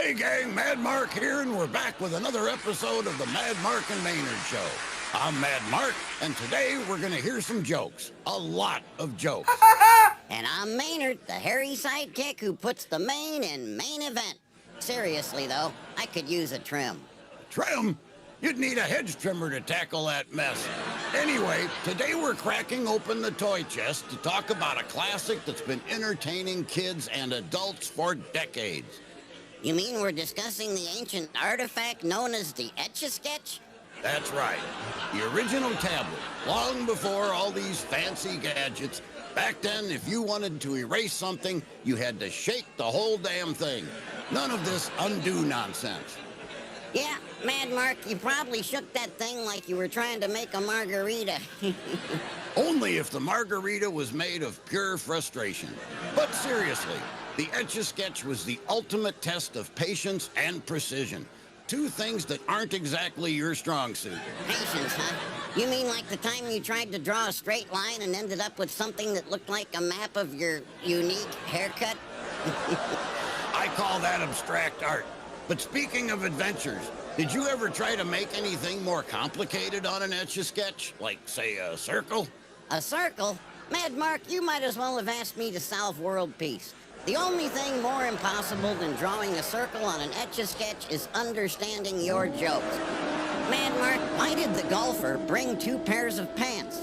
Hey gang, Mad Mark here, and we're back with another episode of the Mad Mark and Maynard Show. I'm Mad Mark, and today we're gonna hear some jokes. A lot of jokes. And I'm Maynard, the hairy sidekick who puts the main in main event. Seriously though, I could use a trim. Trim? You'd need a hedge trimmer to tackle that mess. Anyway, today we're cracking open the toy chest to talk about a classic that's been entertaining kids and adults for decades. You mean we're discussing the ancient artifact known as the Etch-a-Sketch? That's right. The original tablet, long before all these fancy gadgets. Back then, if you wanted to erase something, you had to shake the whole damn thing. None of this undo nonsense. Yeah, Mad Mark, you probably shook that thing like you were trying to make a margarita. Only if the margarita was made of pure frustration. But seriously, the Etch-a-Sketch was the ultimate test of patience and precision. Two things that aren't exactly your strong suit. Patience, huh? You mean like the time you tried to draw a straight line and ended up with something that looked like a map of your unique haircut? I call that abstract art. But speaking of adventures, did you ever try to make anything more complicated on an Etch-a-Sketch? Like, say, a circle? A circle? Mad Mark, you might as well have asked me to solve world peace. The only thing more impossible than drawing a circle on an Etch-a-Sketch is understanding your jokes. Mad Mark, why did the golfer bring 2 pairs of pants?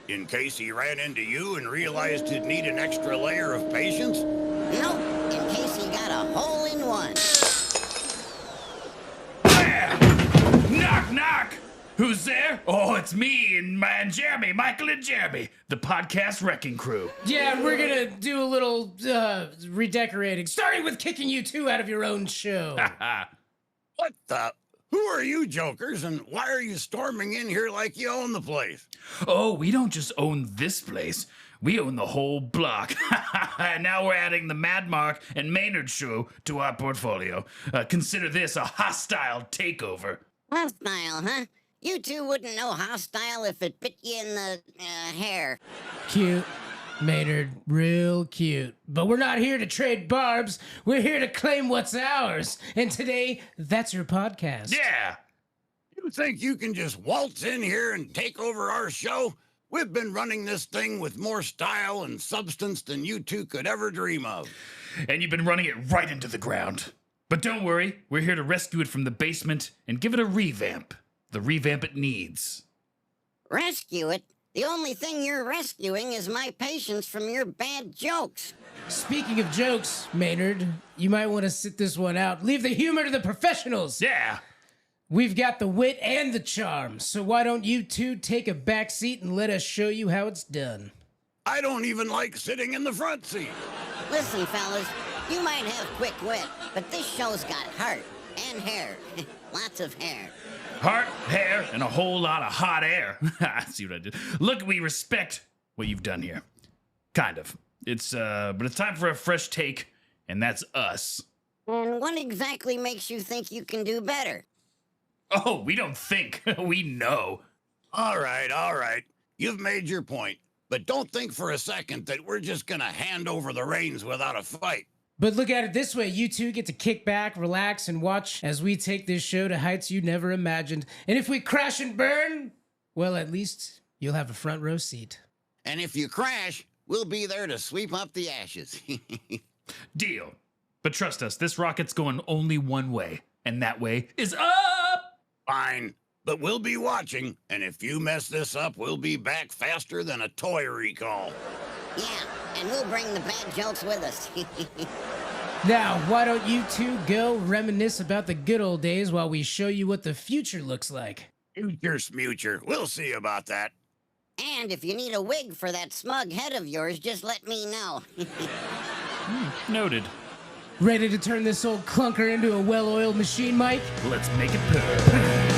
In case he ran into you and realized he'd need an extra layer of patience? Nope, in case he got a hole-in-one. Knock, knock! Who's there? Oh, it's me and Jeremy, Michael and Jeremy, the podcast wrecking crew. Yeah, we're gonna do a little redecorating, starting with kicking you 2 out of your own show. What the? Who are you jokers, and why are you storming in here like you own the place? Oh, we don't just own this place. We own the whole block. And now we're adding the Mad Mark and Maynard show to our portfolio. Consider this a hostile takeover. Hostile, huh? You 2 wouldn't know hostile if it bit you in the hair. Cute, Maynard, real cute. But we're not here to trade barbs. We're here to claim what's ours. And today, that's your podcast. Yeah! You think you can just waltz in here and take over our show? We've been running this thing with more style and substance than you 2 could ever dream of. And you've been running it right into the ground. But don't worry, we're here to rescue it from the basement and give it a revamp. The revamp it needs. Rescue it? The only thing you're rescuing is my patience from your bad jokes. Speaking of jokes, Maynard, you might want to sit this one out. Leave the humor to the professionals. Yeah! We've got the wit and the charm, so why don't you 2 take a back seat and let us show you how it's done? I don't even like sitting in the front seat. Listen, fellas, you might have quick wit, but this show's got heart and hair. Lots of hair. Heart, hair, and a whole lot of hot air. See what I did? Look, we respect what you've done here. Kind of. But it's time for a fresh take, and that's us. And what exactly makes you think you can do better? Oh, we don't think. We know. All right. You've made your point. But don't think for a second that we're just gonna hand over the reins without a fight. But look at it this way, you 2 get to kick back, relax, and watch as we take this show to heights you never imagined. And if we crash and burn, well, at least you'll have a front row seat. And if you crash, we'll be there to sweep up the ashes. Deal. But trust us, this rocket's going only one way, and that way is up! Fine, but we'll be watching, and if you mess this up, we'll be back faster than a toy recall. Yeah, and we'll bring the bad jokes with us. Now, why don't you 2 go reminisce about the good old days while we show you what the future looks like? Future smoocher, we'll see about that. And if you need a wig for that smug head of yours, just let me know. Noted. Ready to turn this old clunker into a well-oiled machine, Mike? Let's make it purr.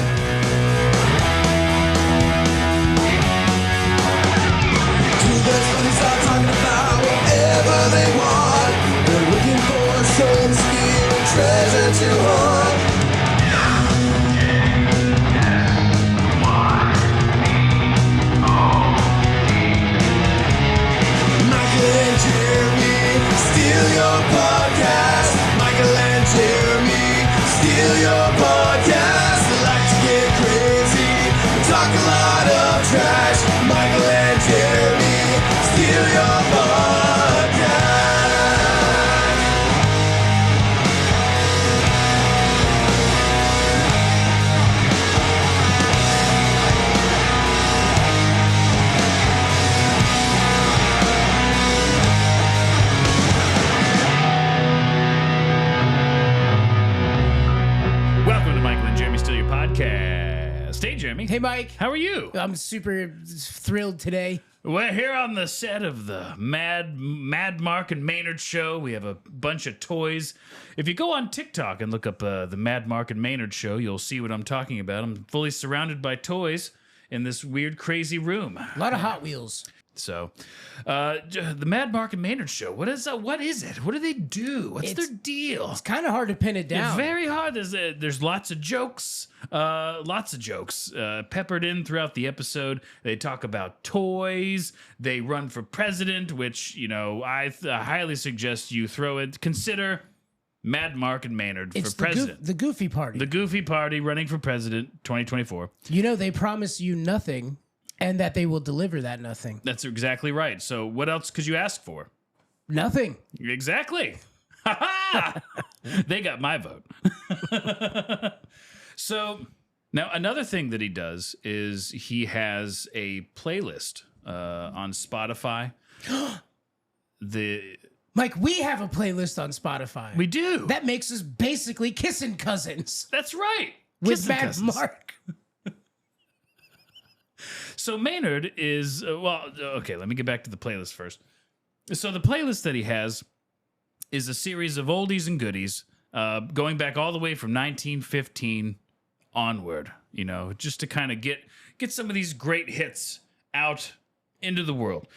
Start talking about whatever they want. They're looking for some skill and treasure to hunt. Michael and Jeremy steal your podcast. Michael and Jeremy Podcast. Hey, Jeremy. Hey, Mike. How are you? I'm super thrilled today. We're here on the set of the Mad Mark and Maynard show. We have a bunch of toys. If you go on TikTok and look up the Mad Mark and Maynard show, you'll see what I'm talking about. I'm fully surrounded by toys in this weird, crazy room. A lot of Hot Wheels. So, the Mad Mark and Maynard show. What is it? What do they do? What's their deal? It's kind of hard to pin it down. It's very hard. There's lots of jokes, peppered in throughout the episode. They talk about toys. They run for president, which, you know, I highly suggest you consider Mad Mark and Maynard for president. The Goofy Party. The Goofy Party running for president 2024. You know, they promise you nothing and that they will deliver that nothing. That's exactly right. So what else could you ask for? Nothing. Exactly. They got my vote. So now another thing that he does is he has a playlist on Spotify. Mike, we have a playlist on Spotify. We do. That makes us basically kissing cousins. That's right. With Kissing Mad cousins. Mark. So Maynard is, okay, let me get back to the playlist first. So the playlist that he has is a series of oldies and goodies, going back all the way from 1915 onward, you know, just to kind of get some of these great hits out into the world.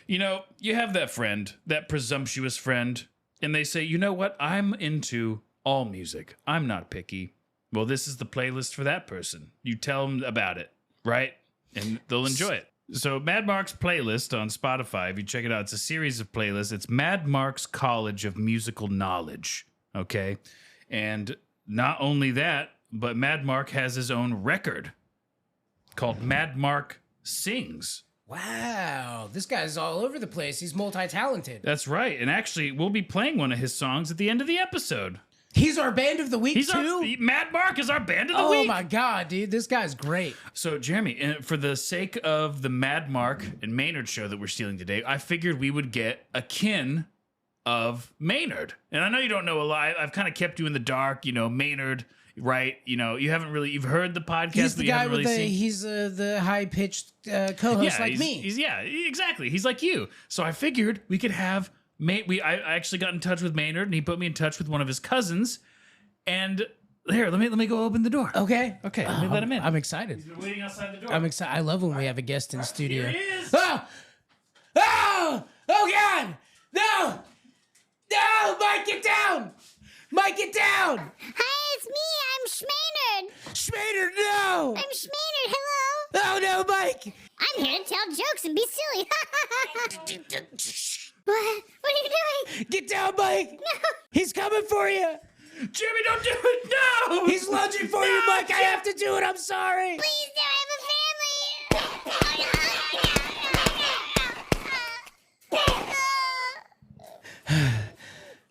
You know, you have that friend, that presumptuous friend, and they say, you know what, I'm into all music. I'm not picky. Well, this is the playlist for that person. You tell them about it, right? And they'll enjoy it. So Mad Mark's playlist on Spotify, if you check it out, it's a series of playlists. It's Mad Mark's College of Musical Knowledge, okay? And not only that, but Mad Mark has his own record called Mad Mark Sings. Wow, this guy's all over the place. He's multi-talented. That's right. And actually, we'll be playing one of his songs at the end of the episode. He's our band of the week, Mad Mark is our band of the week. Oh, my God, dude. This guy's great. So, Jeremy, for the sake of the Mad Mark and Maynard show that we're stealing today, I figured we would get a kin of Maynard. And I know you don't know a lot. I've kind of kept you in the dark, you know, Maynard, right? You know, you've heard the podcast, He's but the you guy haven't really with seen. He's the high-pitched co-host like me. Yeah, exactly. He's like you. So I figured we could have... I actually got in touch with Maynard, and he put me in touch with one of his cousins. And here, let me go open the door. Okay. Let me let him in. I'm excited. He's been waiting outside the door. I'm excited. I love when we have a guest in studio. Here he is. Oh! Oh! Oh, God! No! No! Mike, get down! Mike, get down! Hi, it's me. I'm Maynard. Schmader, no! I'm Maynard. Hello. Oh, no, Mike! I'm here to tell jokes and be silly. What are you doing? Get down, Mike! No. He's coming for you! Jimmy, don't do it! No! He's lunging for you, Mike! I have to do it, I'm sorry! Please do. I have a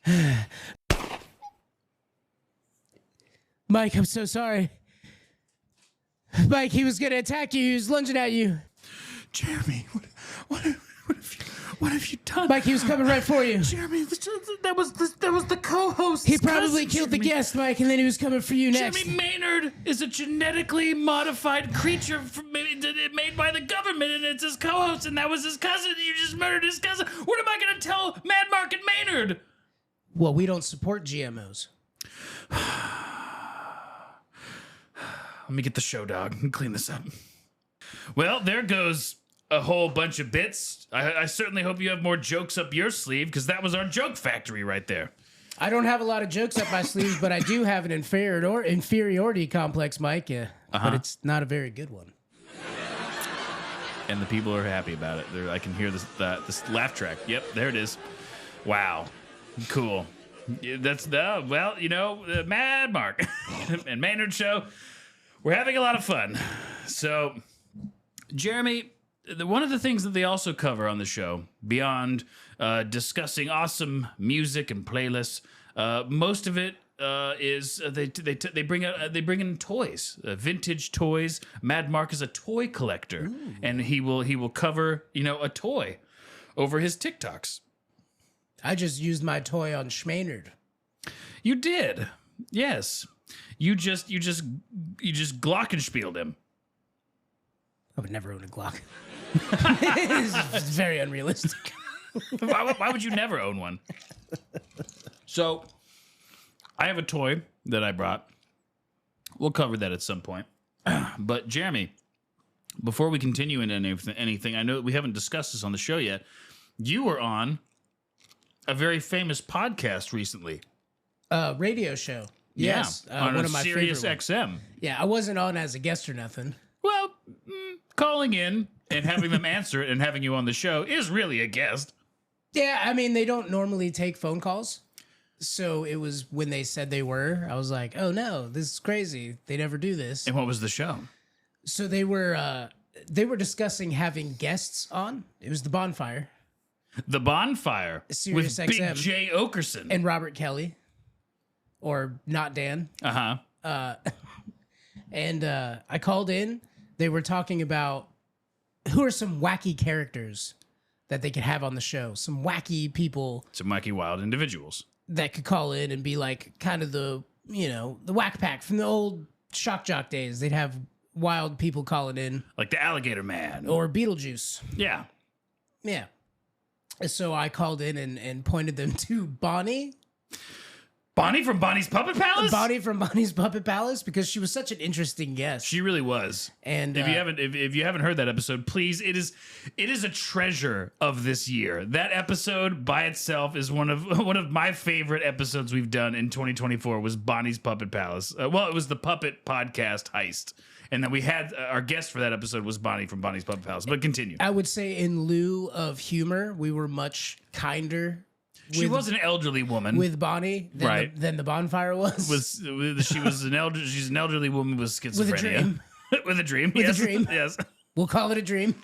family. Mike, I'm so sorry. Mike, he was gonna attack you. He was lunging at you. Jeremy, what have you done? Mike, he was coming right for you. Jeremy, that was the co-host. He probably killed the guest, Mike, and then he was coming for you next. Jeremy Maynard is a genetically modified creature made by the government, and it's his co-host, and that was his cousin. You just murdered his cousin. What am I going to tell Mad Mark and Maynard? Well, we don't support GMOs. Let me get the show dog and clean this up. Well, there goes a whole bunch of bits. I certainly hope you have more jokes up your sleeve, because that was our joke factory right there. I don't have a lot of jokes up my sleeves, but I do have an inferiority complex, Mike. But it's not a very good one. And the people are happy about it. I can hear this laugh track. Yep, there it is. Wow, cool. Yeah, that's the Mad Mark and Maynard show. We're having a lot of fun. So, Jeremy, one of the things that they also cover on the show, beyond discussing awesome music and playlists, most of it is they bring in toys, vintage toys. Mad Mark is a toy collector, and he will cover a toy over his TikToks. I just used my toy on Maynard. You did, yes. You just glockenspieled him. I would never own a Glock. It's very unrealistic. Why would you never own one? So, I have a toy that I brought. We'll cover that at some point. But Jeremy, before we continue into anything, I know that we haven't discussed this on the show yet. You were on a very famous podcast recently. Radio show. Yes. On one a of my Sirius favorite ones. XM. Yeah, I wasn't on as a guest or nothing. Well, calling in and having them answer it and having you on the show is really a guest. Yeah, I mean, they don't normally take phone calls. So it was when they said they were, I was like, oh no, this is crazy. They never do this. And what was the show? So they were discussing having guests on. It was the Bonfire. The Bonfire Sirius with Big XM. J. Okerson. And Robert Kelly. Or not Dan. Uh-huh. And I called in. They were talking about who are some wacky characters that they could have on the show. Some wacky people. Some wacky wild individuals. That could call in and be like kind of the whack pack from the old shock jock days. They'd have wild people calling in. Like the Alligator Man. Or Beetlejuice. Yeah. Yeah. So I called in and pointed them to Bonnie. Bonnie from Bonnie's Puppet Palace? Bonnie from Bonnie's Puppet Palace, because she was such an interesting guest. She really was. And if you haven't heard that episode, please, it is a treasure of this year. That episode by itself is one of my favorite episodes we've done in 2024 was Bonnie's Puppet Palace. Well, it was the Puppet Podcast Heist. And then we had our guest for that episode was Bonnie from Bonnie's Puppet Palace. But continue. I would say in lieu of humor, we were much kinder. She was an elderly woman with Bonnie, than the Bonfire was. She's an elderly woman with schizophrenia. With a dream. with a dream. With a dream. Yes. We'll call it a dream.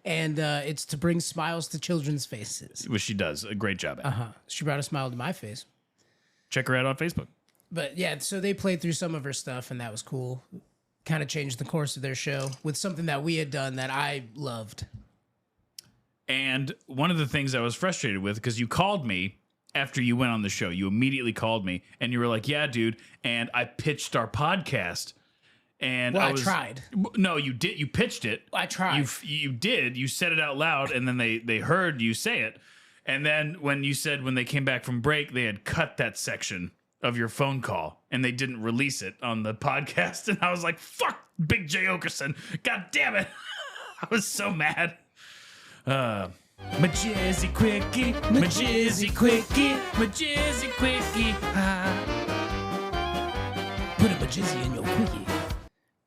And it's to bring smiles to children's faces. Which she does a great job at. She brought a smile to my face. Check her out on Facebook. But yeah, so they played through some of her stuff, and that was cool. Kind of changed the course of their show with something that we had done that I loved. And one of the things I was frustrated with, because you called me after you went on the show, you immediately called me and you were like, yeah, dude. And I pitched our podcast. And I tried. No, you did. You pitched it. I tried. You did. You said it out loud and then they heard you say it. And then when you said when they came back from break, they had cut that section of your phone call and they didn't release it on the podcast. And I was like, fuck Big J. Okerson. God damn it. I was so mad. My jizzy quickie, my jizzy quickie, my jizzy quickie. Put a jizzy in your quickie.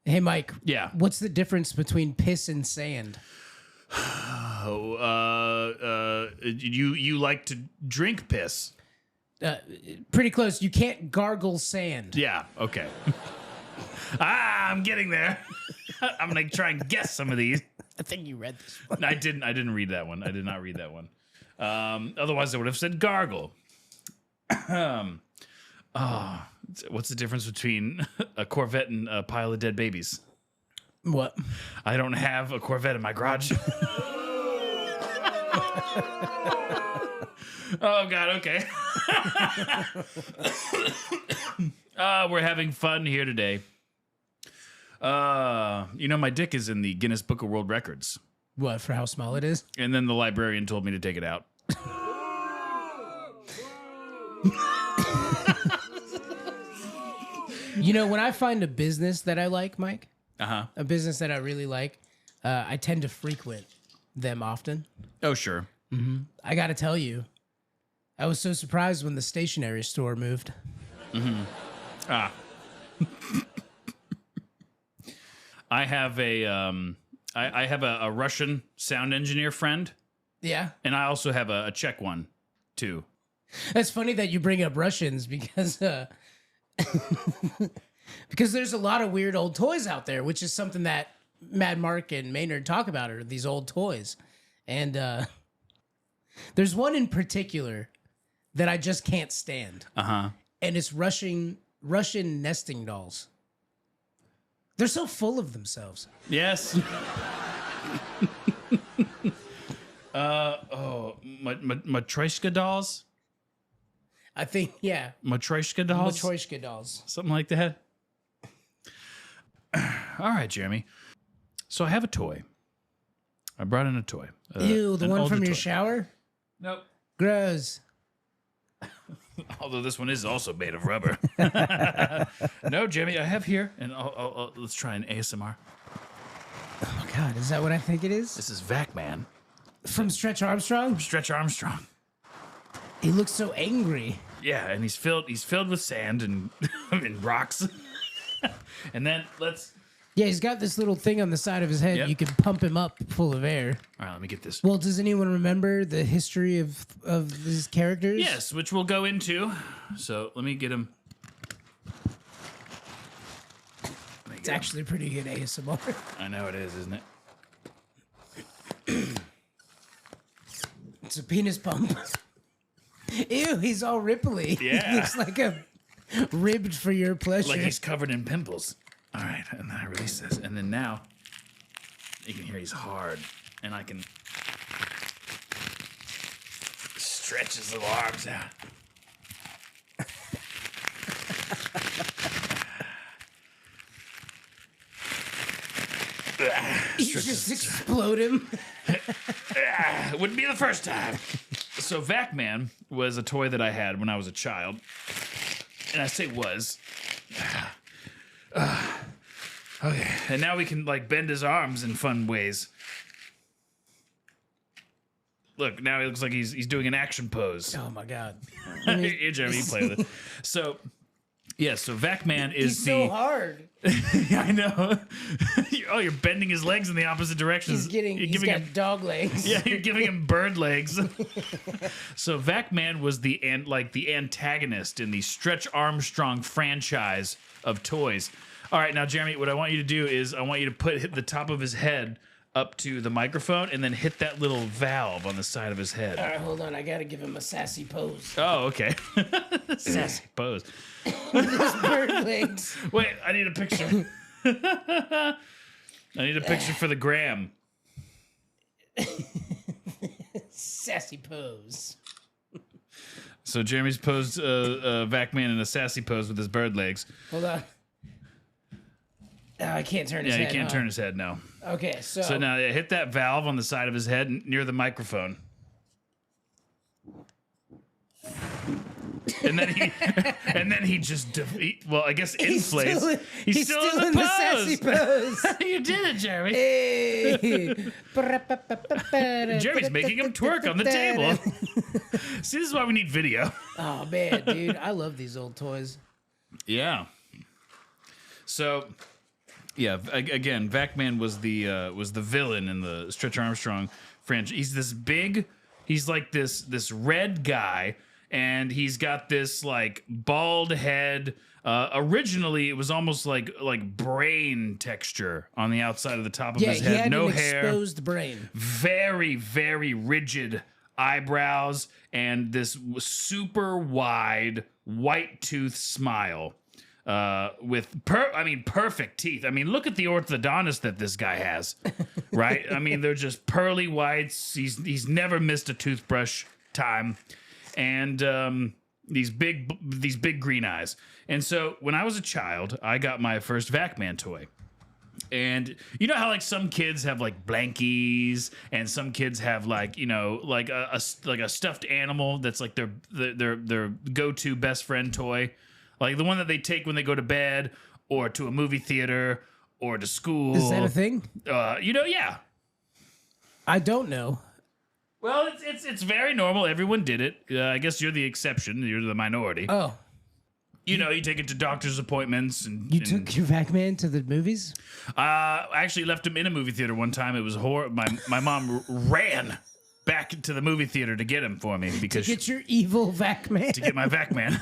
Hey, Mike. Yeah. What's the difference between piss and sand? You like to drink piss. Pretty close. You can't gargle sand. Yeah. Okay. I'm getting there. I'm gonna try and guess some of these. I think you read this one. I didn't read that one. I did not read that one. Otherwise, I would have said gargle. What's the difference between a Corvette and a pile of dead babies? What? I don't have a Corvette in my garage. Oh, God, okay. We're having fun here today. My dick is in the Guinness Book of World Records. What, for how small it is? And then the librarian told me to take it out. When I find a business that I like, Mike, a business that I really like, I tend to frequent them often. Oh, sure. Mm-hmm. I got to tell you, I was so surprised when the stationery store moved. Mm-hmm. I have I have a Russian sound engineer friend. Yeah. And I also have a Czech one, too. It's funny that you bring up Russians because because there's a lot of weird old toys out there, which is something that Mad Mark and Maynard talk about, are these old toys. And there's one in particular that I just can't stand. Uh-huh. And it's Russian nesting dolls. They're so full of themselves. Yes. Matryoshka dolls? I think, yeah. Matryoshka dolls? Matryoshka dolls. Something like that. All right, Jeremy. So I have a toy. I brought in a toy. Ew, the an one older from your toy. shower? Nope. Gross. Although this one is also made of rubber. No, Jeremy, I have here, and let's try an ASMR. Oh, God, is that what I think it is? This is Vac-Man. From Stretch Armstrong? Stretch Armstrong. He looks so angry. Yeah, and he's filled with sand and, and rocks. And then let's... Yeah, he's got this little thing on the side of his head. Yep. You can pump him up full of air. All right, let me get this. Well, does anyone remember the history of these characters? Yes, which we'll go into. So let me get him. It's actually pretty good ASMR. I know it is, isn't it? It's a penis pump. Ew, he's all ripply. Yeah. He looks like a ribbed for your pleasure. Like he's covered in pimples. All right, and then I release this, and then now you can hear he's hard, and I can stretch his little arms out. You just explode him. It wouldn't be the first time. So Vac-Man was a toy that I had when I was a child, and I say was. Okay, and now we can like bend his arms in fun ways. Look, now he looks like he's doing an action pose. Oh my God. Here, Jeremy, you play with it. So, yeah, so Vac-Man is He's so hard. I know. Oh, you're bending his legs in the opposite directions. He's got dog legs. Yeah, you're giving him bird legs. So Vac-Man was the antagonist in the Stretch Armstrong franchise of toys. All right, now Jeremy, what I want you to do is I want you to hit the top of his head up to the microphone and then hit that little valve on the side of his head. All right, hold on. I got to give him a sassy pose. Oh, okay. Sassy pose. His bird legs. Wait, I need a picture. I need a picture for the gram. Sassy pose. So Jeremy's posed Vac-Man in a sassy pose with his bird legs. Hold on. Oh, I can't turn his head. Yeah, you can't turn his head now. Okay, so... So now hit that valve on the side of his head near the microphone. And then he just well, I guess inflates. He's still in the sassy pose. You did it, Jeremy. Hey. Jeremy's making him twerk on the table. See, this is why we need video. Oh man, dude, I love these old toys. Yeah. So, yeah, again, Vac-Man was the villain in the Stretch Armstrong franchise. He's this big, he's like this red guy, and he's got this like bald head. Originally, it was almost like brain texture on the outside of the top of his head. Yeah, he had no an hair, exposed brain. very, very rigid eyebrows, and this super wide white tooth smile. With perfect teeth. I mean, look at the orthodontist that this guy has, right? I mean, they're just pearly whites. He's never missed a toothbrush time, and these big green eyes. And so when I was a child, I got my first Vac-Man toy. And you know how like some kids have like blankies, and some kids have like like a stuffed animal that's like their go-to best friend toy. Like the one that they take when they go to bed, or to a movie theater, or to school. Is that a thing? Yeah. I don't know. Well, it's very normal. Everyone did it. I guess you're the exception. You're the minority. Oh. You take it to doctor's appointments. You took your Vac-Man to the movies? I actually left him in a movie theater one time. It was horrible. My mom ran back to the movie theater to get him for me because to get your evil Vac-Man. To get my Vac-Man.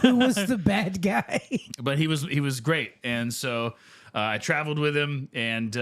Who was the bad guy? But he was great, and so I traveled with him, and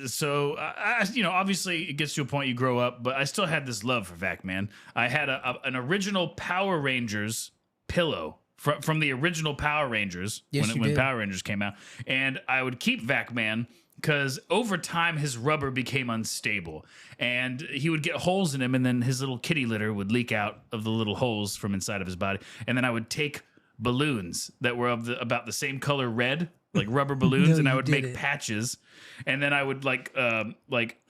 so obviously it gets to a point you grow up, but I still had this love for Vac-Man. I had an original Power Rangers pillow from the original Power Rangers when Power Rangers came out, and I would keep Vac-Man because over time his rubber became unstable, and he would get holes in him, and then his little kitty litter would leak out of the little holes from inside of his body, and then I would take balloons that were about the same color red, like rubber balloons, No, and I you would make didn't. patches, and then I would like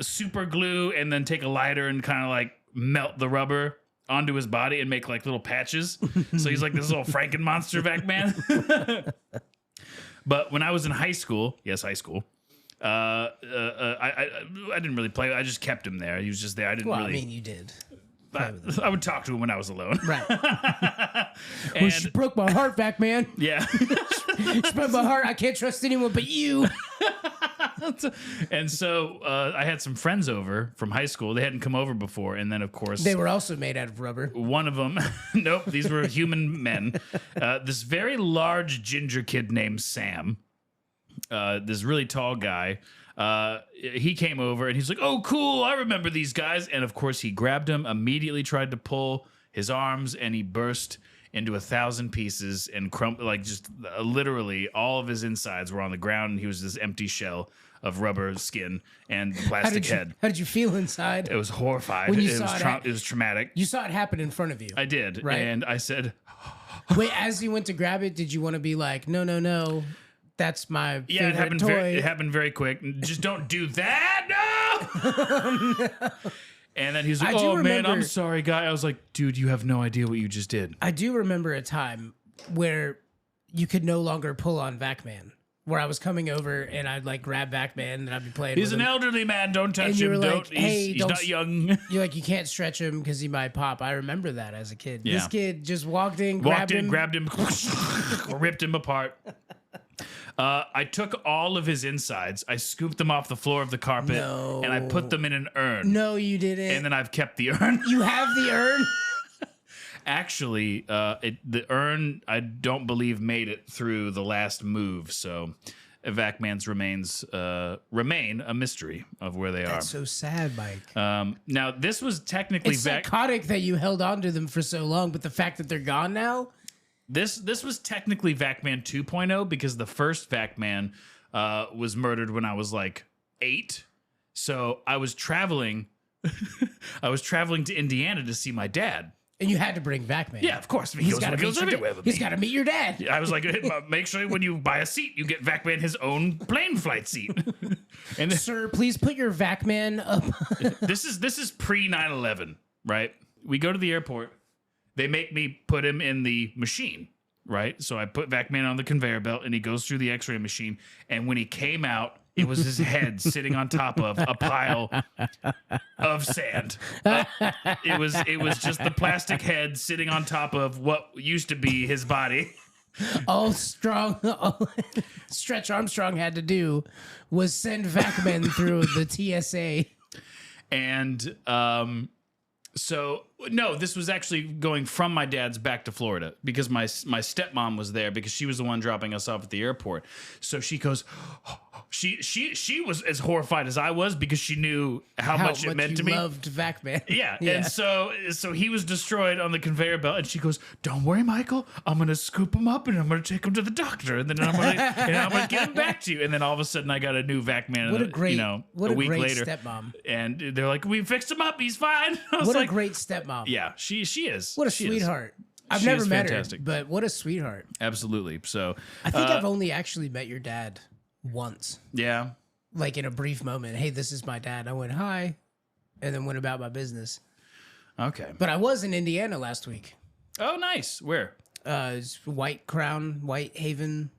super glue, and then take a lighter and kind of like melt the rubber onto his body and make like little patches. So he's like this little Franken monster vac man. But when I was in high school, I didn't really play. I just kept him there. He was just there. I didn't Well, really. I mean, you did. I would talk to him when I was alone. Right. And She broke my heart back, man. yeah. She broke my heart. I can't trust anyone but you. And so I had some friends over from high school. They hadn't come over before, and then of course They were also made out of rubber. one of them. Nope, these were human men. This very large ginger kid named Sam. This really tall guy. He came over and he's like, "Oh, cool! I remember these guys." And of course, he grabbed him, immediately tried to pull his arms, and he burst into 1,000 pieces and like just literally all of his insides were on the ground, and he was this empty shell of rubber skin and plastic head. How did you feel inside? It was horrified. When you It saw was it it was traumatic. You saw it happen in front of you. I did, Right. and I said, Wait, as you went to grab it, did you want to be like, no, that's my "Yeah, favorite toy? it happened very quick. Just don't do that, no." And then he's like, I do "Oh man, I'm remember- sorry, guy." I was like, "Dude, you have no idea what you just did." I do remember a time where you could no longer pull on Vacman. Where I was coming over and I'd like grab Vacman and I'd be playing He's with an him. elderly man. Don't touch And you him. were Don't. like, "Hey, he's don't not young." You're like, you can't stretch him because he might pop. I remember that as a kid. This Yeah. kid just walked in, Walked in, him. grabbed him, ripped him apart. I took all of his insides. I scooped them off the floor of the carpet, No. and I put them in an urn. No, you didn't. And then I've kept the urn. You have the urn? Actually, the urn, I don't believe, made it through the last move. So Vacman's remains remain a mystery of where they That's so sad, Mike. are. Now, this was technically It's psychotic that you held on to them for so long, but the fact that they're gone now? This was technically Vacman 2.0 because the first Vacman was murdered when I was like 8. So I was traveling to Indiana to see my dad. And you had to bring Vacman. Yeah, of course. He He's goes got to meet your everywhere dad. with He's me. got to meet your dad. I was like, make sure when you buy a seat, you get Vacman his own plane flight seat. And Sir, please put your Vacman up. this is pre 9/11, right? We go to the airport. They make me put him in the machine, right? So I put Vacman on the conveyor belt, and he goes through the X-ray machine. And when he came out, it was his head sitting on top of a pile of sand. It was just the plastic head sitting on top of what used to be his body. All Stretch Armstrong had to do was send Vacman through the TSA. And so no, this was actually going from my dad's back to Florida because my stepmom was there because she was the one dropping us off at the airport. So she goes, she was as horrified as I was because she knew how much it meant you to me. loved Vacman. Yeah. And so he was destroyed on the conveyor belt, and she goes, "Don't worry, Michael. I'm gonna scoop him up and I'm gonna take him to the doctor, and then I'm gonna get him back to you." And then all of a sudden, I got a new Vacman. What a great, a what a week great later, stepmom. and they're like, "We fixed him up. He's fine." I was What like, a great stepmom. yeah, she is. What a She is. sweetheart. I've She never is met fantastic. her, but what a sweetheart. Absolutely. So I think I've only actually met your dad once, yeah. like in a brief moment. Hey, this is my dad. I went, hi, and then went about my business. Okay. But I was in Indiana last week. Oh, nice. Where? It's White Crown, White Haven,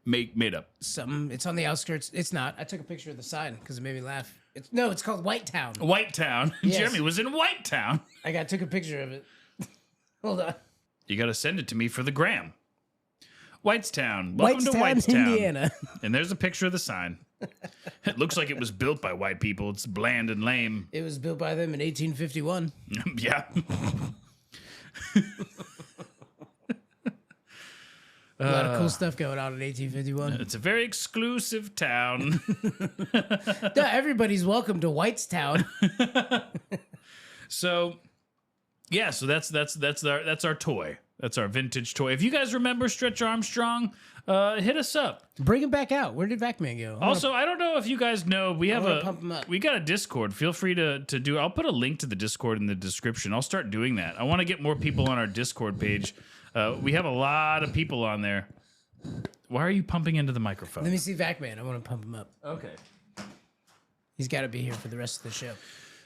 Made up. something. It's on the outskirts. It's not. I took a picture of the sign because it made me laugh. It's called White Town. White Town. Yes. Jeremy was in White Town. Took a picture of it. Hold on. You got to send it to me for the gram. Whitestown. Welcome to Whitestown, Whitestown. Indiana. And there's a picture of the sign. It looks like it was built by white people. It's bland and lame. It was built by them in 1851. Yeah. A lot of cool stuff going on in 1851. It's a very exclusive town. Yeah, everybody's welcome to Whitestown. So, yeah, so that's our toy. That's our vintage toy. If you guys remember Stretch Armstrong, hit us up. Bring him back out. Where did Vacman go? Also, I don't know if you guys know, we wanna pump him up. we got a Discord. Feel free to do. I'll put a link to the Discord in the description. I'll start doing that. I want to get more people on our Discord page. We have a lot of people on there. Why are you pumping into the microphone? Let me see Vacman. I want to pump him up. Okay. He's got to be here for the rest of the show.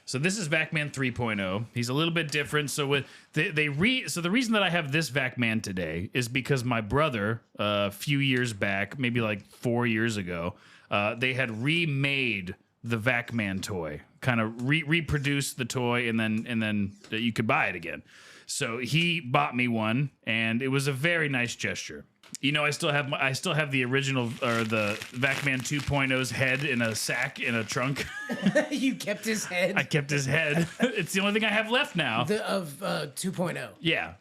So this is Vacman 3.0. He's a little bit different. So with so the reason that I have this Vacman today is because my brother, a few years back, maybe like 4 years ago, they had remade the Vacman toy, kind of reproduced the toy, and then you could buy it again. So he bought me one, and it was a very nice gesture. You know, I still have the original, or the Vacman 2.0's head in a sack in a trunk. You kept his head? I kept his head. It's the only thing I have left now. Of 2.0. Yeah.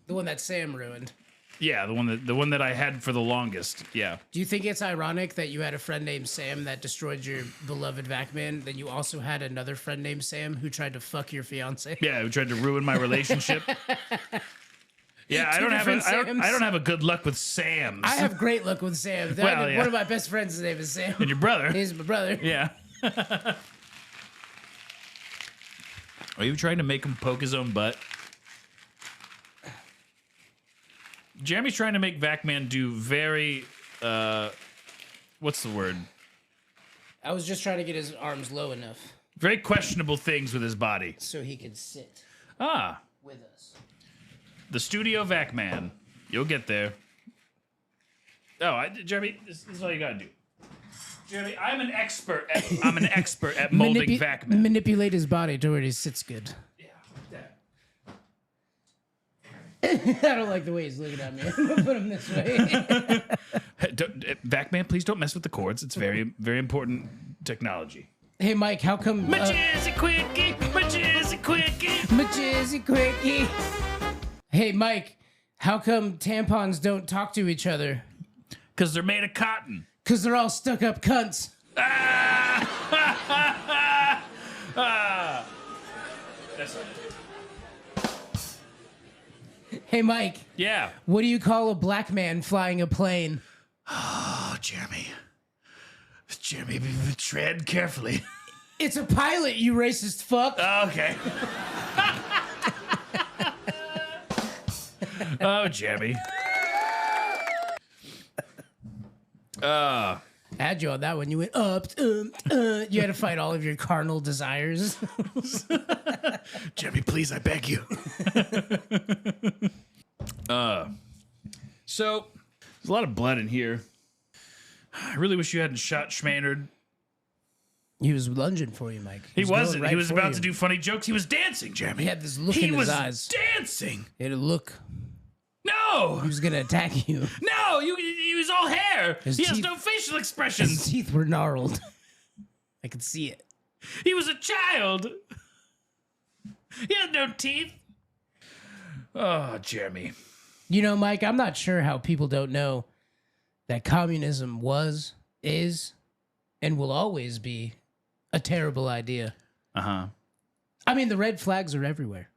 The one that Sam ruined. Yeah, the one that I had for the longest. Yeah. Do you think it's ironic that you had a friend named Sam that destroyed your beloved Vacman, then you also had another friend named Sam who tried to fuck your fiance? Yeah, who tried to ruin my relationship. Yeah, I don't have a good luck with Sam's. I have great luck with Sam. Well, yeah. One of my best friends' name is Sam. And your brother. He's my brother. Yeah. Are you trying to make him poke his own butt? Jeremy's trying to make Vacman do very, what's the word? I was just trying to get his arms low enough Very questionable things with his body. so he could sit Ah, with us. the Studio Vacman. You'll get there. Oh, Jeremy, this is all you gotta do. Jeremy, I'm an expert at molding Vacman. Manipulate his body to where he sits good. Yeah, that. I don't like the way he's looking at me. I'm gonna put him this way. Vacman, please don't mess with the cords. It's very, very important technology. Hey, Mike, how come... My jizzy quickie, my jizzy quickie. my jizzy quickie. Hey, Mike, how come tampons don't talk to each other? Because they're made of cotton. Because they're all stuck up cunts. That's right. Hey, Mike, Yeah. what do you call a black man flying a plane? Oh, Jeremy. Jeremy, tread carefully. It's a pilot, you racist fuck. Okay. Oh, Jeremy. I had you on that one. You went up. You had to fight all of your carnal desires. Jeremy, please, I beg you. So there's a lot of blood in here. I really wish you hadn't shot Maynard. He was lunging for you, Mike. He going wasn't. right He was for about you. to do funny jokes. He was dancing, Jeremy. He had this look He in his was eyes. dancing. He had a look. No. He was gonna attack you. No, he was all hair. His He has teeth- no facial His expressions. teeth were gnarled. I could see it. He was a child. He had no teeth. Oh, Jeremy. You know, Mike, I'm not sure how people don't know that communism was, is, and will always be a terrible idea. Uh-huh. I mean, the red flags are everywhere.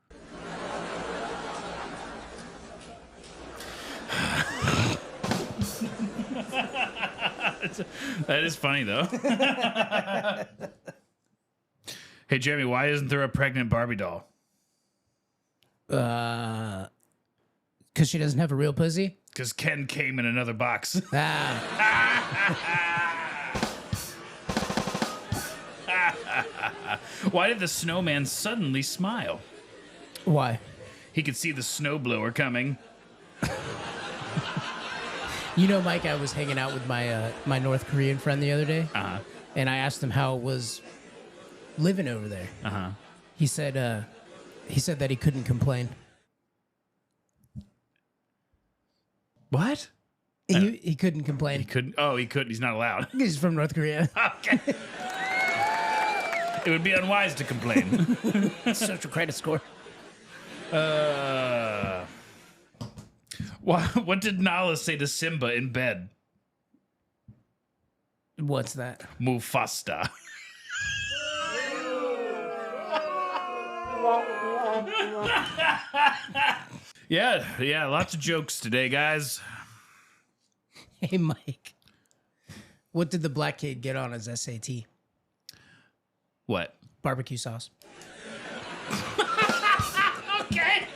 That is funny, though. Hey, Jeremy, why isn't there a pregnant Barbie doll? Because she doesn't have a real pussy? Because Ken came in another box. Why did the snowman suddenly smile? Why? He could see the snowblower coming. You know, Mike, I was hanging out with my my North Korean friend the other day, and I asked him how it was living over there. He said that he couldn't complain. What? He couldn't complain. He couldn't. Oh, he couldn't. He's not allowed. He's from North Korea. Okay. It would be unwise to complain. Social credit score. What did Nala say to Simba in bed? What's that? Mufasta. Yeah, lots of jokes today, guys. Hey, Mike. What did the black kid get on his SAT? What? Barbecue sauce. Okay.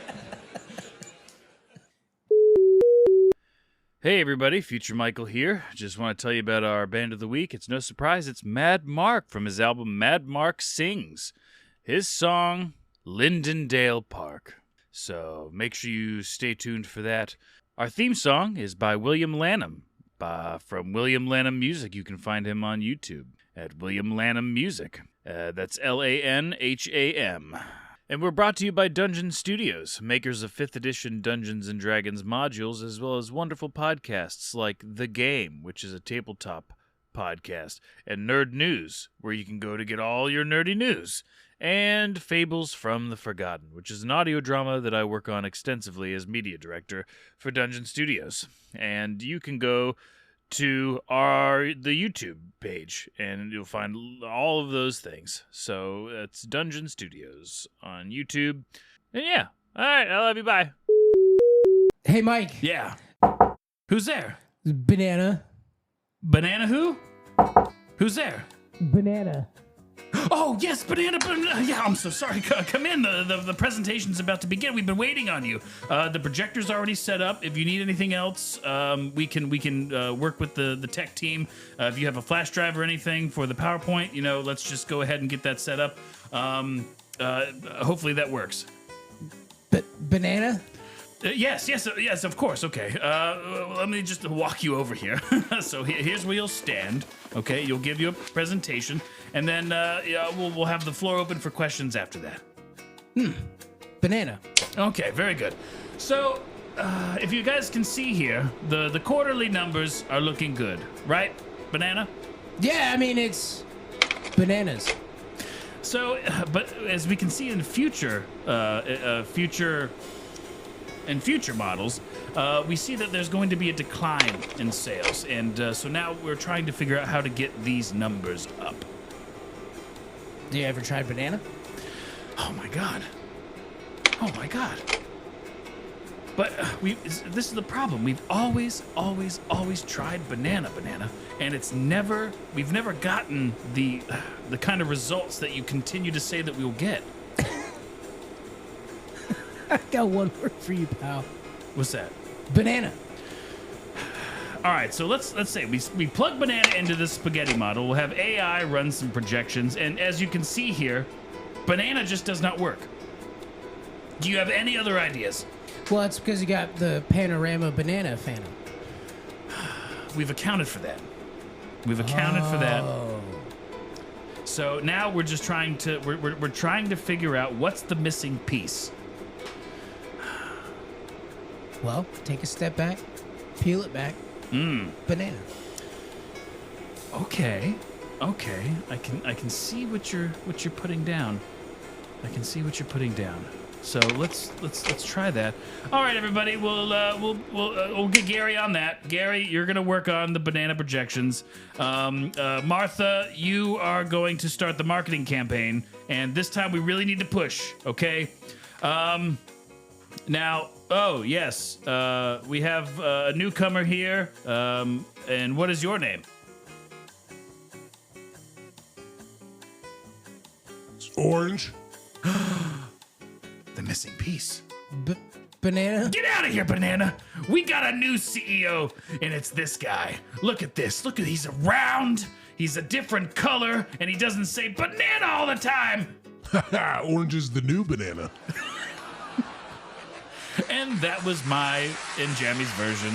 Hey everybody, Future Michael here. Just want to tell you about our band of the week. It's no surprise, it's Mad Mark from his album Mad Mark Sings. His song, Lindendale Park. So make sure you stay tuned for that. Our theme song is by William Lanham. From William Lanham Music. You can find him on YouTube at William Lanham Music. That's Lanham. And we're brought to you by Dungeon Studios, makers of 5th edition Dungeons & Dragons modules, as well as wonderful podcasts like The Game, which is a tabletop podcast, and Nerd News, where you can go to get all your nerdy news, and Fables from the Forgotten, which is an audio drama that I work on extensively as media director for Dungeon Studios. And you can go to the YouTube page, and you'll find all of those things. So it's Dungeon Studios on YouTube. And yeah, all right, I love you, bye. Hey, Mike. Yeah. Who's there? Banana. Banana who? Who's there? Banana. Oh, yes, Banana. Yeah, I'm so sorry. Come in. The presentation's about to begin. We've been waiting on you. The projector's already set up. If you need anything else, we can work with the tech team. If you have a flash drive or anything for the PowerPoint, let's just go ahead and get that set up. Hopefully that works. Banana? Yes, of course. Okay. Let me just walk you over here. So here's where you'll stand. Okay, you'll give your presentation, and then we'll have the floor open for questions after that. Banana. Okay, very good. So, if you guys can see here, the quarterly numbers are looking good, right, Banana? Yeah, I mean, it's bananas. So, but as we can see in future models, we see that there's going to be a decline in sales. And so now we're trying to figure out how to get these numbers up. Do you ever try banana? Oh my God. But this is the problem. We've always tried banana, and we've never gotten the kind of results that you continue to say that we'll get. I got one word for you, pal. What's that? Banana. All right, so let's say we plug banana into this spaghetti model. We'll have AI run some projections, and as you can see here, banana just does not work. Do you have any other ideas? Well, it's because you got the panorama banana phantom. We've accounted for that. For that. So now we're just trying to we're trying to figure out what's the missing piece. Well, take a step back, peel it back. Banana. Okay. I can see what you're putting down. So let's try that. All right, everybody. We'll get Gary on that. Gary, you're gonna work on the banana projections. Martha, you are going to start the marketing campaign, and this time we really need to push. Okay. Now, oh yes, we have a newcomer here. And what is your name? It's orange. The missing piece. Banana? Get out of here, Banana! We got a new CEO, and it's this guy. Look at this. He's round, he's a different color, and he doesn't say banana all the time. Orange is the new banana. And that was my and Jammy's version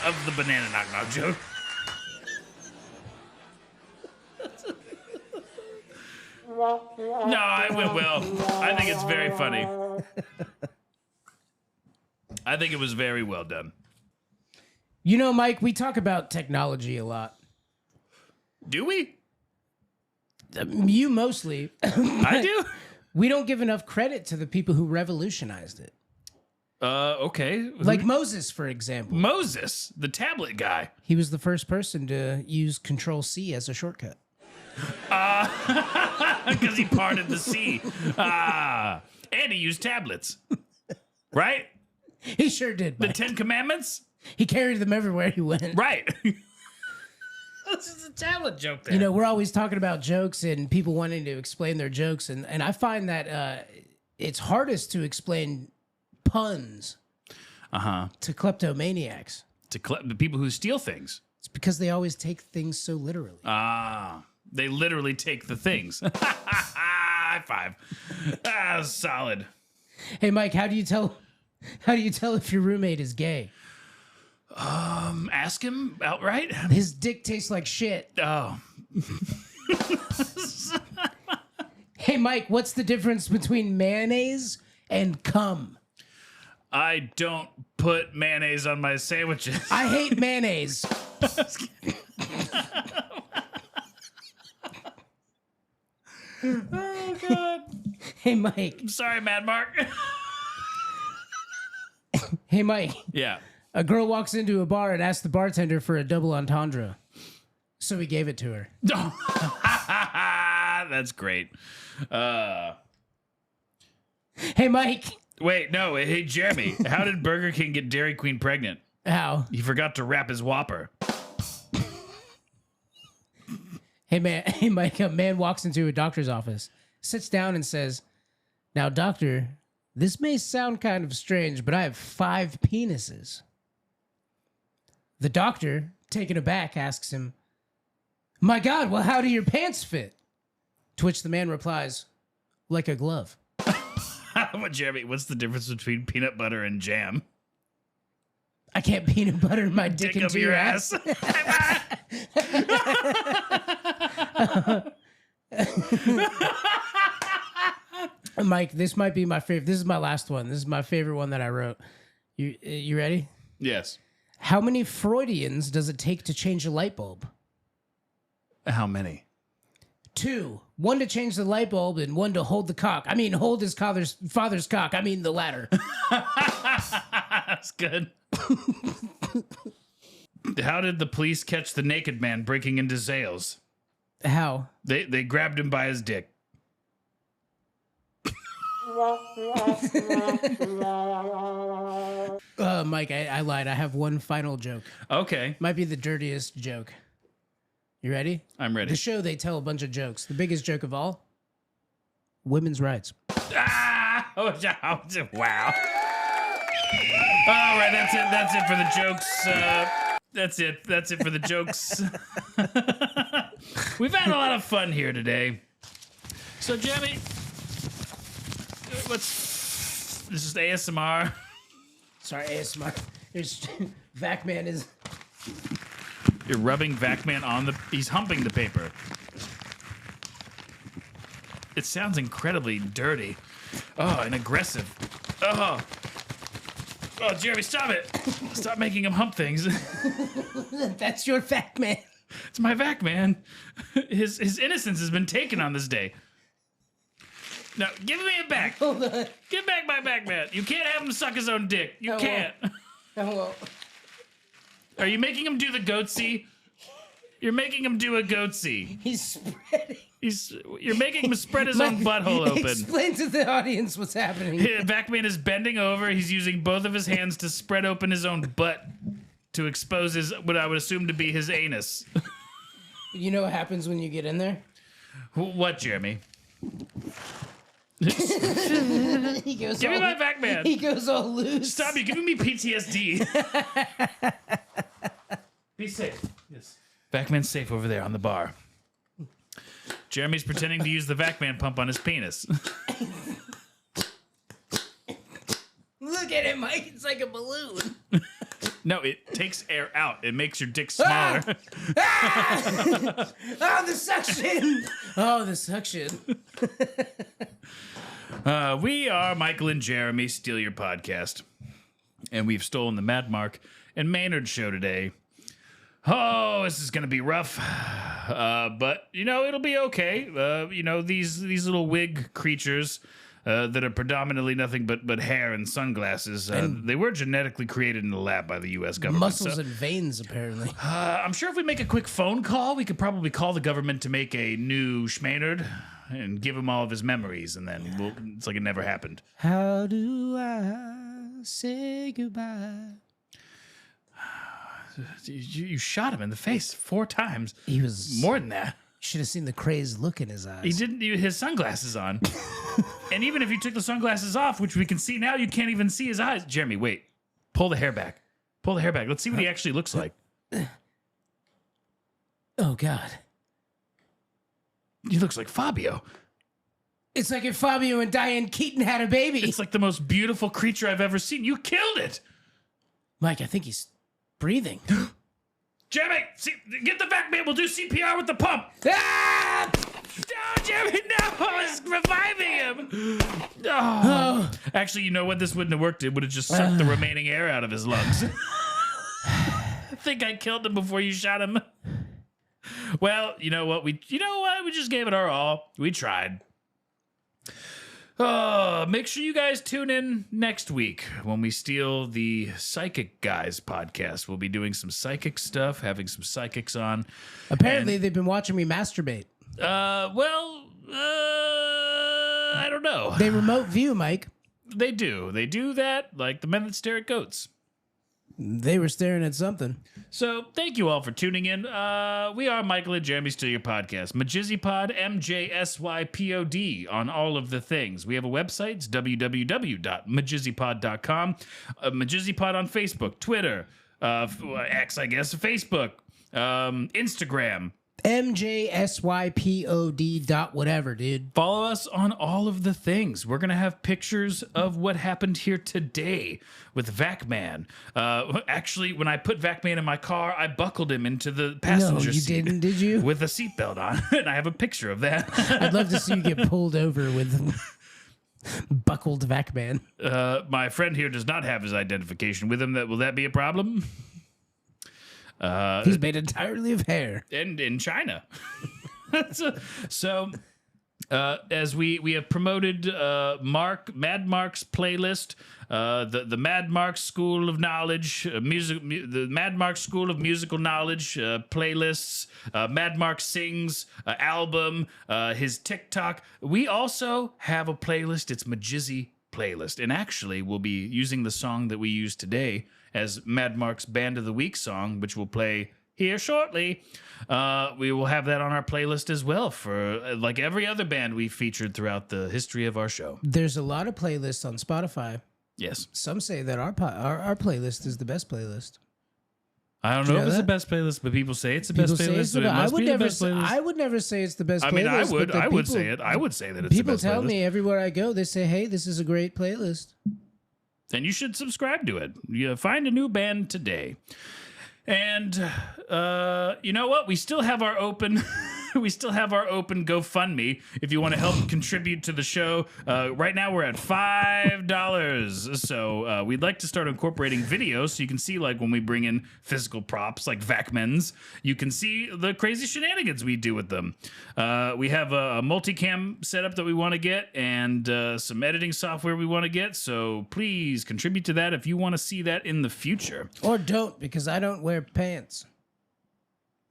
of the banana knock-knock joke. No, it went well. I think it's very funny. I think it was very well done. You know, Mike, we talk about technology a lot. Do we? You mostly. I do? We don't give enough credit to the people who revolutionized it. Okay. Like Moses, for example. Moses, the tablet guy. He was the first person to use Control-C as a shortcut. Because he parted the sea. And he used tablets. Right? He sure did. The Mike. 10 Commandments? He carried them everywhere he went. Right. This is a talent joke there. You know, we're always talking about jokes and people wanting to explain their jokes, and I find that it's hardest to explain puns to kleptomaniacs. The people who steal things. It's because they always take things so literally. They literally take the things. High five. Solid. Hey, Mike, how do you tell if your roommate is gay? Ask him outright. His dick tastes like shit. Oh. Hey, Mike, what's the difference between mayonnaise and cum? I don't put mayonnaise on my sandwiches. I hate mayonnaise. Oh, God. Hey, Mike. I'm sorry, Mad Mark. Hey, Mike. Yeah. A girl walks into a bar and asks the bartender for a double entendre. So he gave it to her. That's great. Hey, Mike. Wait, no. Hey, Jeremy. How did Burger King get Dairy Queen pregnant? How? He forgot to wrap his Whopper. Hey, Mike, a man walks into a doctor's office, sits down and says, "Now, doctor, this may sound kind of strange, but I have 5 penises." The doctor, taken aback, asks him, "My God, well, how do your pants fit?" To which the man replies, "Like a glove." What, Jeremy, what's the difference between peanut butter and jam? I can't peanut butter my dick Up into your ass. Mike, this might be my favorite. This is my last one. This is my favorite one that I wrote. You ready? Yes. How many Freudians does it take to change a light bulb? How many? 2. 1 to change the light bulb and 1 to hold the cock. I mean, hold his father's cock. I mean, the latter. That's good. How did the police catch the naked man breaking into Zales? How? They grabbed him by his dick. Mike, I lied. I have one final joke. Okay. Might be the dirtiest joke. You ready? I'm ready. The show, they tell a bunch of jokes. The biggest joke of all, women's rights. Ah! Oh, wow. All right, that's it for the jokes. That's it for the jokes. We've had a lot of fun here today. So, Jeremy, this is ASMR. Sorry, ASMR. There's Vacman is. You're rubbing Vacman on he's humping the paper. It sounds incredibly dirty. Oh, and aggressive. Oh, Jeremy, stop it. Stop making him hump things. That's your Vacman. It's my Vacman. His innocence has been taken on this day. No, give me it back. Hold on. Give back my Vacman. You can't have him suck his own dick. You can't. Hello. Are you making him do the goatsy? You're making him do a goatsy. He's spreading. You're making him spread his own butthole open. Explain to the audience what's happening. Vacman is bending over. He's using both of his hands to spread open his own butt to expose what I would assume to be his anus. You know what happens when you get in there? What, Jeremy? He goes. Give me my Vacman. He goes all loose. Stop! You're giving me PTSD. Be safe. Yes. Vacman's safe over there on the bar. Jeremy's pretending to use the Vacman pump on his penis. Look at it, Mike. It's like a balloon. No, it takes air out. It makes your dick smaller. Oh, the suction. Oh, the suction. We are Michael and Jeremy Steal Your Podcast. And we've stolen the Mad Mark and Maynard show today. Oh, this is going to be rough. But, it'll be okay. These little wig creatures that are predominantly nothing but hair and sunglasses, they were genetically created in the lab by the U.S. government. Muscles and veins, apparently. I'm sure if we make a quick phone call, we could probably call the government to make a new Maynard and give him all of his memories, and then it's like it never happened. How do I say goodbye. You shot him in the face 4 times. He was More than that. Should have seen the crazed look in his eyes. He didn't have his sunglasses on. And even if you took the sunglasses off, which we can see now, you can't even see his eyes. Jeremy, wait. Pull the hair back. Pull the hair back. Let's see what he actually looks like. Oh, God. He looks like Fabio. It's like if Fabio and Diane Keaton had a baby. It's like the most beautiful creature I've ever seen. You killed it. Mike, I think he's breathing. Jeremy, get the vac man. We'll do CPR with the pump. Ah! No, Jeremy, no. I was reviving him. Oh. Actually, you know what? This wouldn't have worked. It would have just sucked the remaining air out of his lungs. I think I killed him before you shot him. Well, you know what? We just gave it our all. We tried. Make sure you guys tune in next week when we steal the Psychic Guys podcast. We'll be doing some psychic stuff, having some psychics on. Apparently, they've been watching me masturbate. I don't know. They remote view, Mike. They do. They do that like the men that stare at goats. They were staring at something. So thank you all for tuning in. We are Michael and Jeremy Steal Your Podcast. MajizzyPod, MJSYPOD on all of the things. We have a website. It's www.majizzypod.com. MajizzyPod on Facebook, Twitter, X, I guess, Facebook, Instagram. MJSYPOD dot whatever, dude. Follow us on all of the things. We're going to have pictures of what happened here today with Vacman. Actually, when I put Vacman in my car, I buckled him into the passenger seat. No, you didn't, did you? With a seatbelt on. And I have a picture of that. I'd love to see you get pulled over with buckled Vacman. My friend here does not have his identification with him. Will that be a problem? He's made entirely of hair. And in China. So as we have promoted Mad Mark's playlist, the Mad Mark School of Knowledge, the Mad Mark School of Musical Knowledge playlists, Mad Mark Sings album, his TikTok. We also have a playlist. It's Majizzy Playlist. And actually, we'll be using the song that we used today as Mad Mark's Band of the Week song, which will play here shortly. We will have that on our playlist as well for like every other band we've featured throughout the history of our show. There's a lot of playlists on Spotify. Yes. Some say that our playlist is the best playlist. I don't know if it's the best playlist, but people say it's the best playlist. So I would never say it's the best playlist. I mean, I would say it. I would say that it's the best playlist. People tell me everywhere I go, they say, hey, this is a great playlist. Then you should subscribe to it. You find a new band today. And you know what? We still have our open GoFundMe if you want to help contribute to the show. Right now we're at $5. So we'd like to start incorporating videos so you can see like when we bring in physical props like Vacmans, you can see the crazy shenanigans we do with them. We have a multicam setup that we want to get and some editing software we want to get. So please contribute to that if you want to see that in the future. Or don't, because I don't wear pants.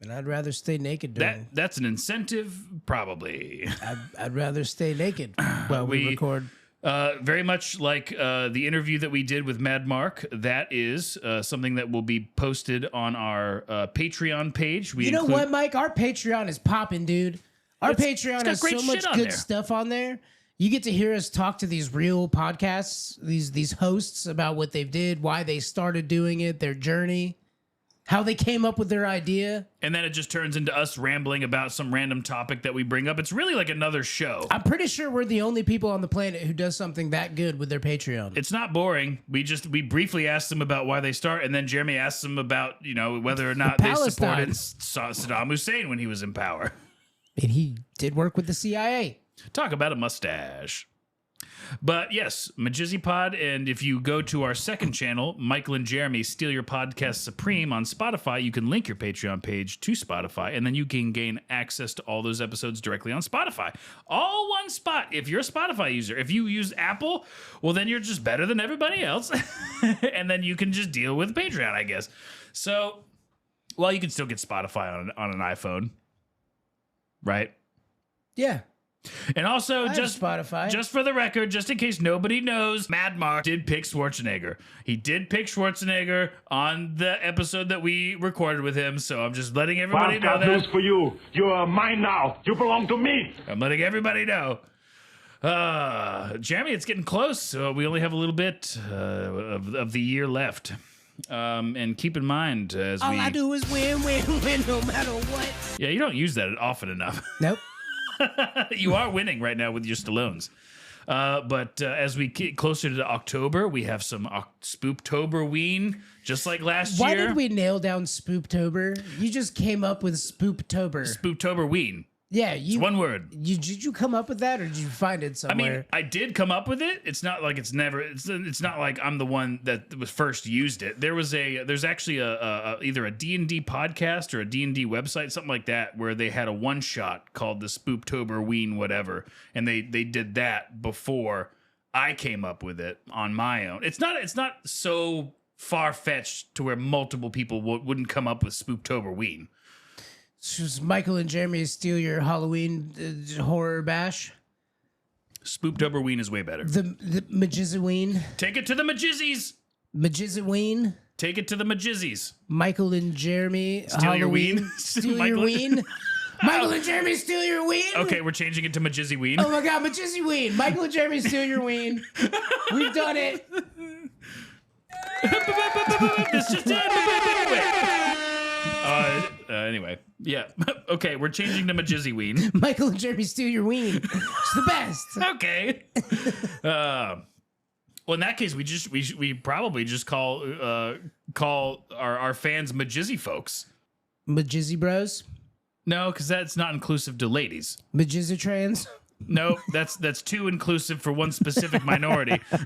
And I'd rather stay naked during... That's an incentive, probably. I'd rather stay naked while we record. Very much like the interview that we did with Mad Mark. That is something that will be posted on our Patreon page. You know what, Mike? Our Patreon is popping, dude. Our Patreon has so much good stuff on there. You get to hear us talk to these real podcasts, these hosts about what they did, why they started doing it, their journey. How they came up with their idea. And then it just turns into us rambling about some random topic that we bring up. It's really like another show. I'm pretty sure we're the only people on the planet who does something that good with their Patreon. It's not boring. We briefly asked them about why they start, and then Jeremy asked them about, whether or not they supported Saddam Hussein when he was in power. And he did work with the CIA. Talk about a mustache. But yes, MajizzyPod, and if you go to our second channel, Michael and Jeremy Steal Your Podcast Supreme on Spotify, you can link your Patreon page to Spotify, and then you can gain access to all those episodes directly on Spotify. All one spot. If you're a Spotify user, if you use Apple, well, then you're just better than everybody else, and then you can just deal with Patreon, I guess. So, well, you can still get Spotify on an iPhone, right? Yeah. And also, have just Spotify. just for the record, just in case nobody knows, Mad Mark did pick Schwarzenegger. He did pick Schwarzenegger on the episode that we recorded with him. So I'm just letting everybody I've know got that. news for you. You are mine now. You belong to me. I'm letting everybody know. Jeremy, it's getting close. So we only have a little bit of the year left. And keep in mind as All I do is win, win, win, no matter what. Yeah, you don't use that often enough. Nope. You are winning right now with your Stallones. But as we get closer to October, we have some Spooptoberween, just like last Why year. did we nail down Spooptober? You just came up with Spooptober. Spooptoberween. Yeah, It's one word. Did you come up with that, or did you find it I somewhere? mean, I did come up with it. It's not like it's not like I'm the one that was first used it. There's actually a either a D&D podcast or a D&D website, something like that, where they had a one shot called the Spooptoberween whatever, and they did that before I came up with it on my own. It's not so far fetched to where multiple people wouldn't come up with Spooptoberween. Should Michael and Jeremy steal your Halloween horror bash? Spooptoberween is way better. The Majizaween? Take it to the Majizzies. Majizaween? Take it to the Majizzies. Michael and Jeremy Steal your Halloween? ween? Steal Michael- your ween? Michael and Jeremy steal your ween? Okay, we're changing it to Majizzyween. Oh my god, Majizzyween. Michael and Jeremy steal your ween. We've done it. This just did. Anyway, yeah. Okay, we're changing to Majizzyween. Michael and Jeremy steal your ween. It's the best. Okay. Well, in that case, we probably just call our fans Majizzy folks. Majizzy bros? No, because that's not inclusive to ladies. Majizzatrans? No, that's too inclusive for one specific minority. Our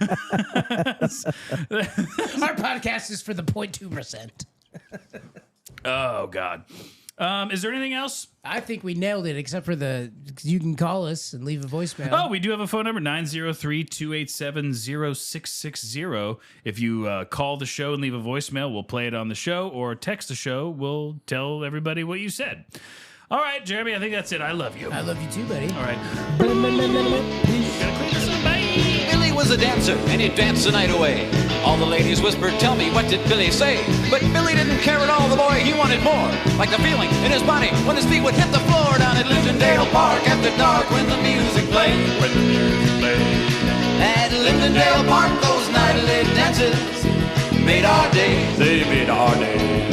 podcast is for the 0.2%. Oh God. Is there anything else? I think we nailed it, except for you can call us and leave a voicemail. Oh, we do have a phone number, 903-287-0660. If you call the show and leave a voicemail, we'll play it on the show, or text the show. We'll tell everybody what you said. All right, Jeremy, I think that's it. I love you. I love you too, buddy. All right. Peace. Gotta clean this up. Bye. Billy was a dancer, and he'd dance the night away. All the ladies whispered, tell me, what did Billy say? But Billy didn't care at all, the boy, he wanted more. Like the feeling in his body when his feet would hit the floor down at Lindendale Park after dark when the music played. When the music plays. At Lindendale Park, those nightly dances made our day. They made our day.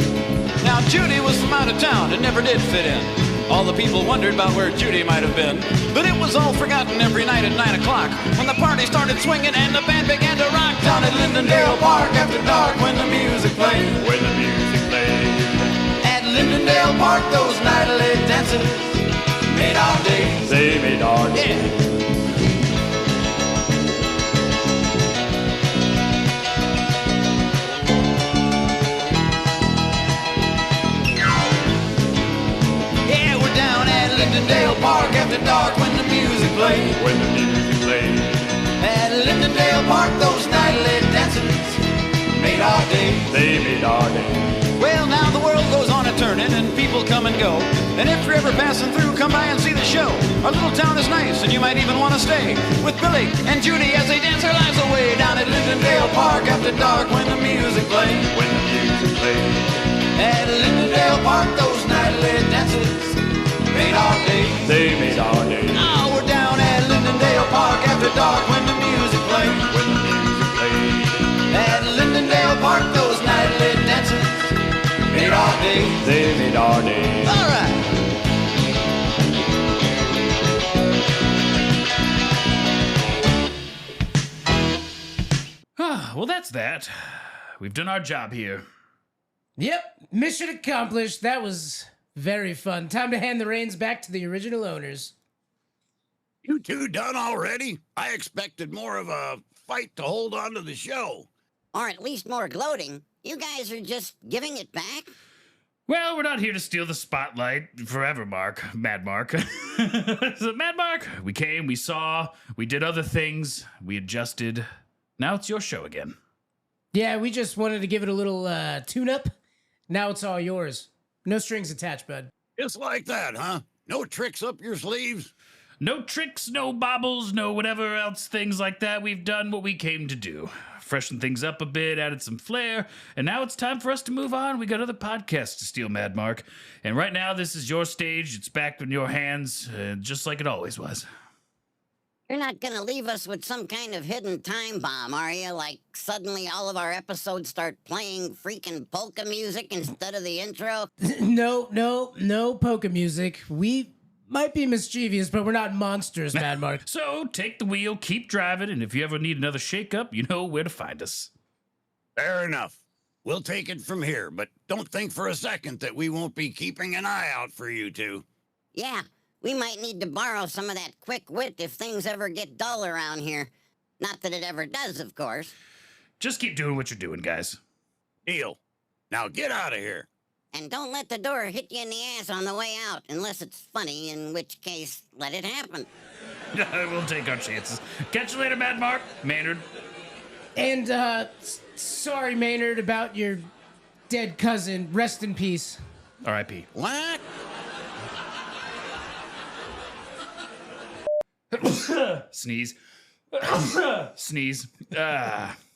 Now Judy was from out of town and never did fit in. All the people wondered about where Judy might have been. But it was all forgotten every night at 9 o'clock when the party started swinging and the band began to rock down at Lindendale Park after dark when the music played. When the music plays. At Lindendale Park, those nightly dances made our day. They made our day. Yeah. Yeah, we're down at Lindendale Park after dark when the music played. When the music plays. At Lindendale Park, those nightly dances made our day. They made our day. Well, now the world goes on a turning and people come and go. And if you're ever passing through, come by and see the show. Our little town is nice and you might even want to stay with Billy and Judy as they dance their lives away down at Lindendale Park after dark when the music plays. When the music plays. At Lindendale Park, those nightly dances made our day. They made our day. Now we're down at Lindendale Park after dark when the music plays. When the music plays. At Lindendale Park, those nightly dances made our day. They made our day. All right. Well, that's that. We've done our job here. Yep, mission accomplished. That was very fun. Time to hand the reins back to the original owners. You two done already? I expected more of a fight to hold on to the show. Or at least more gloating. You guys are just giving it back? Well, we're not here to steal the spotlight forever, Mad Mark. So, Mad Mark, we came, we saw, we did other things, we adjusted. Now it's your show again. Yeah, we just wanted to give it a little tune-up. Now it's all yours. No strings attached, bud. Just like that, huh? No tricks up your sleeves? No tricks, no bobbles, no whatever else things like that. We've done what we came to do. Freshened things up a bit, added some flair, and now it's time for us to move on. We got other podcasts to steal, Mad Mark. And right now, this is your stage. It's back in your hands, just like it always was. You're not gonna leave us with some kind of hidden time bomb, are you? Like, suddenly all of our episodes start playing freaking polka music instead of the intro? No polka music. We might be mischievous, but we're not monsters, Mad Mark. So take the wheel, keep driving, and if you ever need another shake-up, you know where to find us. Fair enough. We'll take it from here, but don't think for a second that we won't be keeping an eye out for you two. Yeah, we might need to borrow some of that quick wit if things ever get dull around here. Not that it ever does, of course. Just keep doing what you're doing, guys. Deal. Now get out of here. And don't let the door hit you in the ass on the way out, unless it's funny, in which case, let it happen. We'll take our chances. Catch you later, Mad Mark. Maynard. And, sorry, Maynard, about your dead cousin. Rest in peace. R.I.P. What? Sneeze. Sneeze.